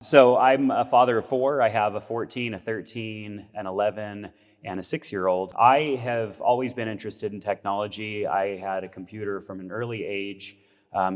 So I'm a father of four. I have a 14, a 13, an 11, and a 6-year-old. I have always been interested in technology. I had a computer from an early age.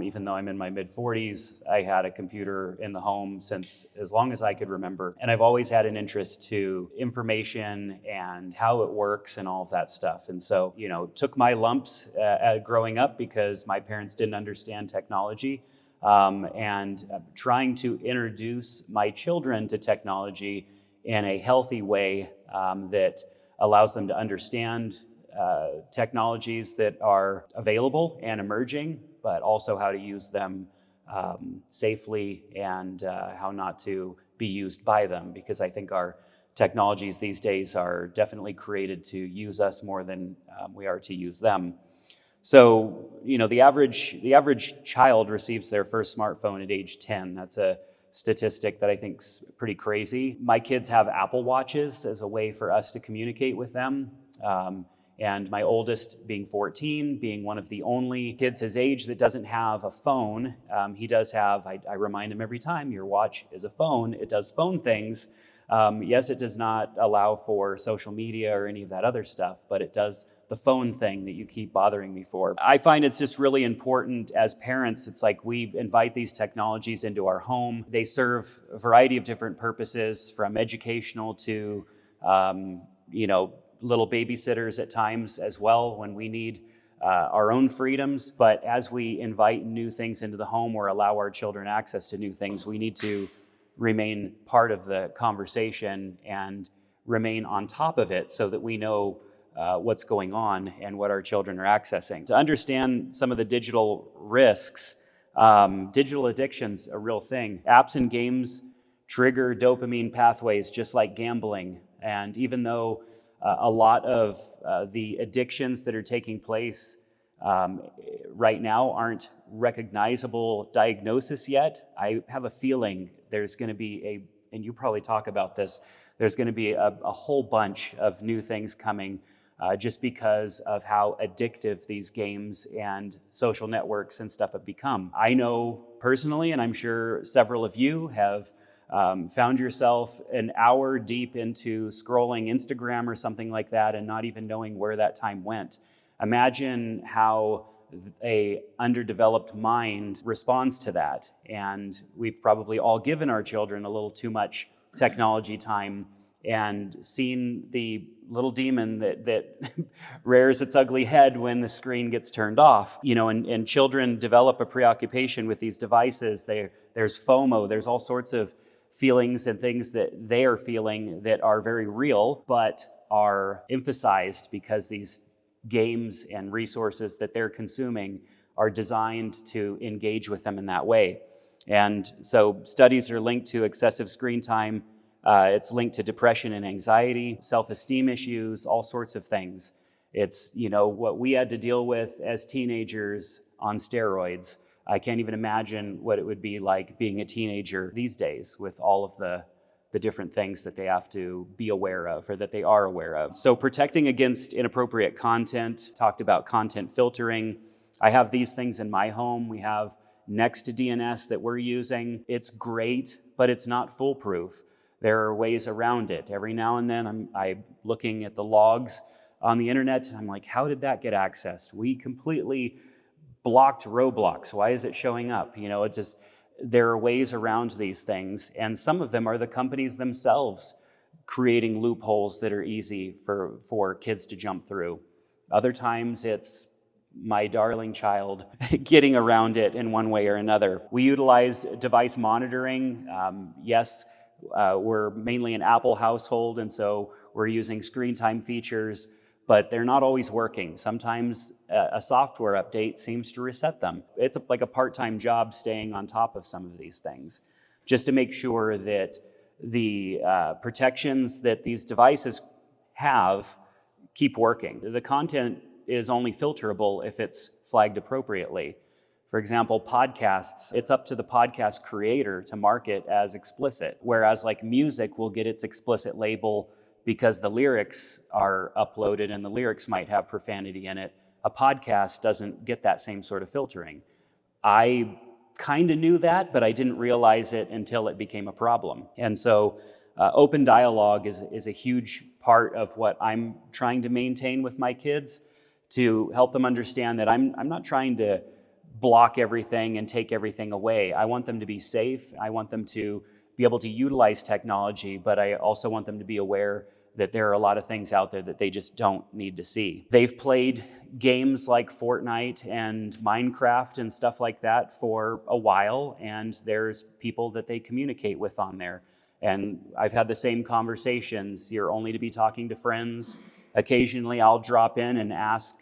Even though I'm in my mid-40s, I had a computer in the home since as long as I could remember. And I've always had an interest to information and how it works and all of that stuff. And so, took my lumps growing up because my parents didn't understand technology. And trying to introduce my children to technology in a healthy way that allows them to understand technologies that are available and emerging, but also how to use them safely and how not to be used by them, because I think our technologies these days are definitely created to use us more than we are to use them. So, the average child receives their first smartphone at age 10. That's a statistic that I think's pretty crazy. My kids have Apple Watches as a way for us to communicate with them. And my oldest, being 14, being one of the only kids his age that doesn't have a phone. He does have, I remind him every time, your watch is a phone. It does phone things. Yes, it does not allow for social media or any of that other stuff, but it does the phone thing that you keep bothering me for. I find it's just really important as parents. It's like we invite these technologies into our home. They serve a variety of different purposes, from educational to, little babysitters at times as well when we need our own freedoms. But as we invite new things into the home or allow our children access to new things, we need to remain part of the conversation and remain on top of it so that we know what's going on and what our children are accessing. To understand some of the digital risks, digital addiction's a real thing. Apps and games trigger dopamine pathways just like gambling. And even though a lot of the addictions that are taking place right now aren't recognizable diagnosis yet, I have a feeling there's going to be and you probably talk about this, there's going to be a whole bunch of new things coming just because of how addictive these games and social networks and stuff have become. I know personally, and I'm sure several of you have found yourself an hour deep into scrolling Instagram or something like that and not even knowing where that time went. Imagine how a underdeveloped mind responds to that. And we've probably all given our children a little too much technology time and seen the little demon that rears its ugly head when the screen gets turned off. And children develop a preoccupation with these devices. There's FOMO, there's all sorts of feelings and things that they are feeling that are very real, but are emphasized because these games and resources that they're consuming are designed to engage with them in that way. And so studies are linked to excessive screen time. It's linked to depression and anxiety, self-esteem issues, all sorts of things. It's, what we had to deal with as teenagers on steroids. I can't even imagine what it would be like being a teenager these days with all of the different things that they have to be aware of or that they are aware of. So protecting against inappropriate content, talked about content filtering. I have these things in my home. We have Next DNS that we're using. It's great, but it's not foolproof. There are ways around it. Every now and then I'm looking at the logs on the internet and I'm like, how did that get accessed? We completely blocked Roblox. Why is it showing up? There are ways around these things, and some of them are the companies themselves creating loopholes that are easy for kids to jump through. Other times it's my darling child getting around it in one way or another. We utilize device monitoring. Yes, we're mainly an Apple household, and so we're using screen time features, but they're not always working. Sometimes a software update seems to reset them. It's like a part-time job staying on top of some of these things, just to make sure that the protections that these devices have keep working. The content is only filterable if it's flagged appropriately. For example, podcasts, it's up to the podcast creator to mark it as explicit, whereas like music will get its explicit label because the lyrics are uploaded and the lyrics might have profanity in it. A podcast doesn't get that same sort of filtering. I kind of knew that, but I didn't realize it until it became a problem. And so open dialogue is a huge part of what I'm trying to maintain with my kids, to help them understand that I'm not trying to block everything and take everything away. I want them to be safe. I want them to be able to utilize technology, but I also want them to be aware that there are a lot of things out there that they just don't need to see. They've played games like Fortnite and Minecraft and stuff like that for a while, and there's people that they communicate with on there. And I've had the same conversations. You're only to be talking to friends. Occasionally I'll drop in and ask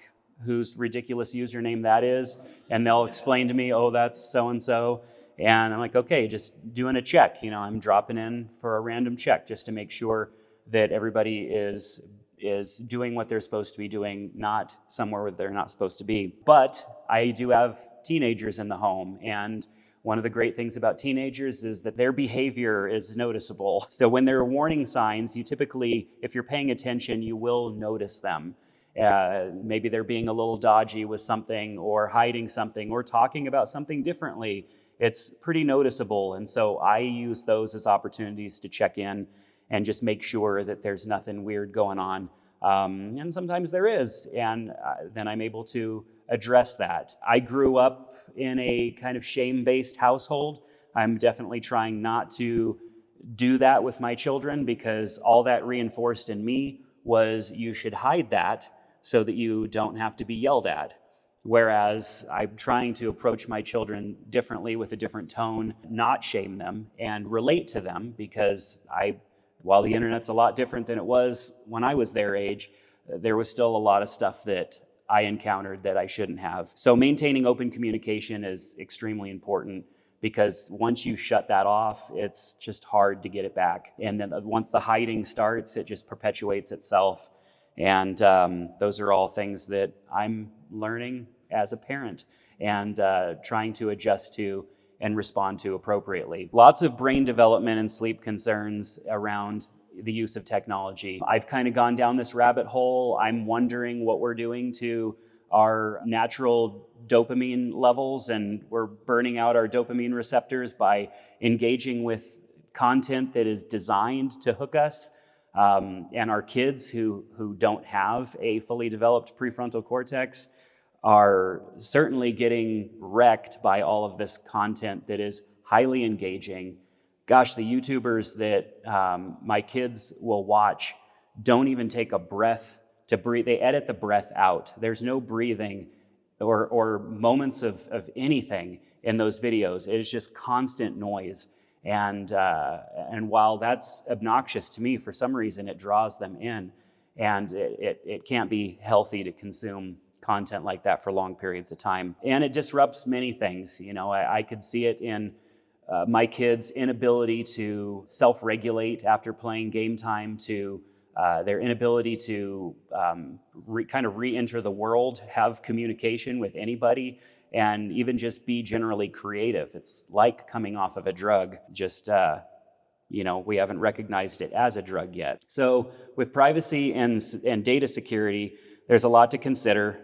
whose ridiculous username that is, and they'll explain to me, oh, that's so-and-so. And I'm like, okay, just doing a check. I'm dropping in for a random check just to make sure that everybody is doing what they're supposed to be doing, not somewhere where they're not supposed to be. But I do have teenagers in the home, and one of the great things about teenagers is that their behavior is noticeable. So when there are warning signs, you typically, if you're paying attention, you will notice them. Maybe they're being a little dodgy with something, or hiding something, or talking about something differently. It's pretty noticeable, and so I use those as opportunities to check in and just make sure that there's nothing weird going on. And sometimes there is, and then I'm able to address that. I grew up in a kind of shame-based household. I'm definitely trying not to do that with my children, because all that reinforced in me was you should hide that so that you don't have to be yelled at. Whereas I'm trying to approach my children differently, with a different tone, not shame them, and relate to them, because while the internet's a lot different than it was when I was their age, there was still a lot of stuff that I encountered that I shouldn't have. So maintaining open communication is extremely important, because once you shut that off, it's just hard to get it back. And then once the hiding starts, it just perpetuates itself. And those are all things that I'm learning as a parent and trying to adjust to and respond to appropriately. Lots of brain development and sleep concerns around the use of technology. I've kind of gone down this rabbit hole. I'm wondering what we're doing to our natural dopamine levels, and we're burning out our dopamine receptors by engaging with content that is designed to hook us. And our kids who don't have a fully developed prefrontal cortex are certainly getting wrecked by all of this content that is highly engaging. Gosh, the YouTubers that my kids will watch don't even take a breath to breathe. They edit the breath out. There's no breathing or moments of anything in those videos. It is just constant noise. And while that's obnoxious to me, for some reason it draws them in, and it can't be healthy to consume content like that for long periods of time. And it disrupts many things. I could see it in my kids' inability to self-regulate after playing game time, to their inability to kind of re-enter the world, have communication with anybody, and even just be generally creative. It's like coming off of a drug, just, we haven't recognized it as a drug yet. So with privacy and data security, there's a lot to consider.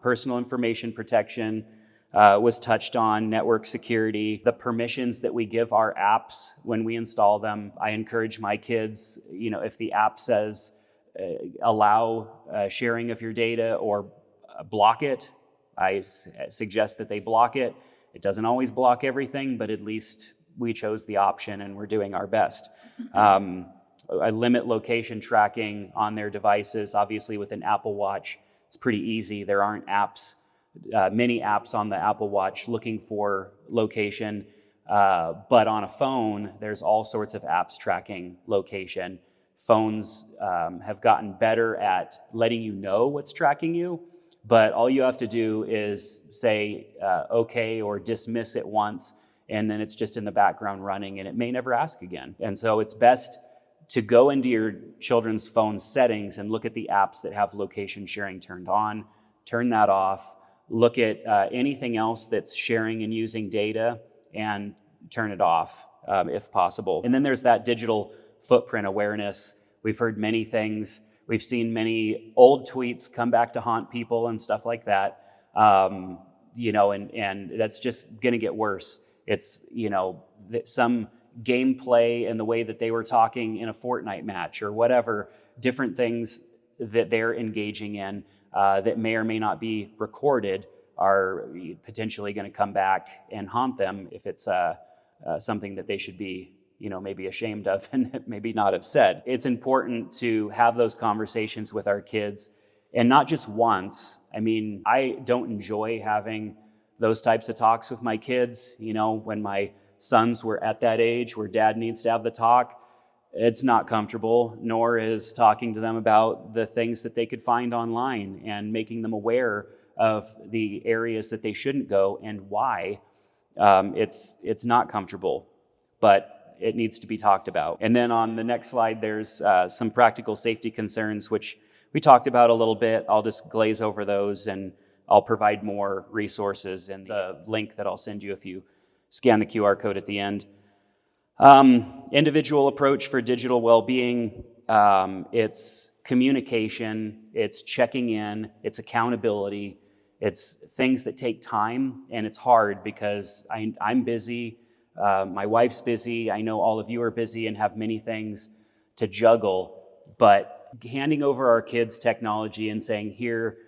Personal information protection was touched on, network security, the permissions that we give our apps when we install them. I encourage my kids, if the app says allow sharing of your data or block it, I suggest that they block it. It doesn't always block everything, but at least we chose the option and we're doing our best. I limit location tracking on their devices. Obviously with an Apple Watch, it's pretty easy. There aren't many apps on the Apple Watch looking for location, but on a phone, there's all sorts of apps tracking location. Phones have gotten better at letting you know what's tracking you, but all you have to do is say okay or dismiss it once, and then it's just in the background running, and it may never ask again. And so it's best to go into your children's phone settings and look at the apps that have location sharing turned on, turn that off, look at anything else that's sharing and using data, and turn it off if possible. And then there's that digital footprint awareness. We've heard many things. We've seen many old tweets come back to haunt people and stuff like that. and that's just going to get worse. It's, some gameplay and the way that they were talking in a Fortnite match or whatever, different things that they're engaging in that may or may not be recorded are potentially going to come back and haunt them if it's something that they should be, maybe ashamed of and maybe not have said. It's important to have those conversations with our kids, and not just once. I mean, I don't enjoy having those types of talks with my kids. When my sons were at that age where dad needs to have the talk, it's not comfortable, nor is talking to them about the things that they could find online and making them aware of the areas that they shouldn't go and why. It's not comfortable, but it needs to be talked about. And then on the next slide, there's some practical safety concerns, which we talked about a little bit. I'll just glaze over those, and I'll provide more resources in the link that I'll send you if you scan the QR code at the end. Individual approach for digital well-being. It's communication, it's checking in, it's accountability, it's things that take time, and it's hard because I'm busy, my wife's busy, I know all of you are busy and have many things to juggle, but handing over our kids technology and saying, here,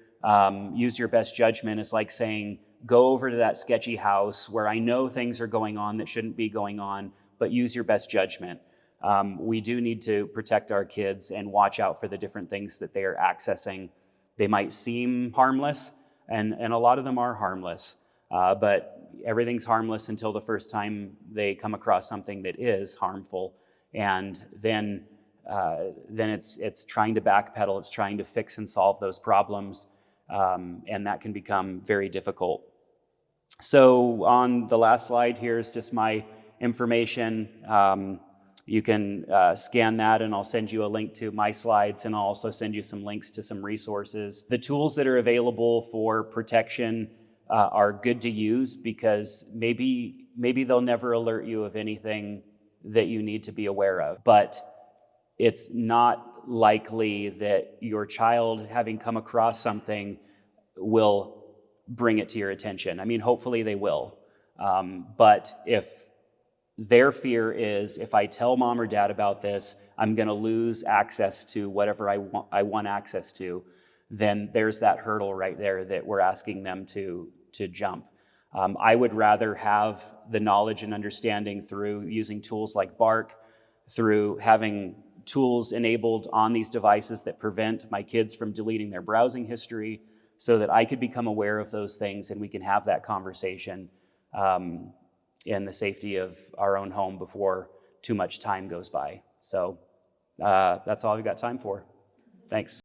use your best judgment, is like saying, go over to that sketchy house where I know things are going on that shouldn't be going on, but use your best judgment. We do need to protect our kids and watch out for the different things that they are accessing. They might seem harmless, and a lot of them are harmless, but everything's harmless until the first time they come across something that is harmful, and then it's trying to backpedal, it's trying to fix and solve those problems, and that can become very difficult. So on the last slide, here's just my information. You can scan that, and I'll send you a link to my slides, and I'll also send you some links to some resources. The tools that are available for protection are good to use, because maybe they'll never alert you of anything that you need to be aware of, but it's not likely that your child, having come across something, will bring it to your attention. I mean, hopefully they will, but if their fear is, if I tell mom or dad about this, I'm going to lose access to whatever I want access to, then there's that hurdle right there that we're asking them to jump. I would rather have the knowledge and understanding through using tools like Bark, through having tools enabled on these devices that prevent my kids from deleting their browsing history, so that I could become aware of those things and we can have that conversation in the safety of our own home before too much time goes by. So that's all I've got time for. Thanks.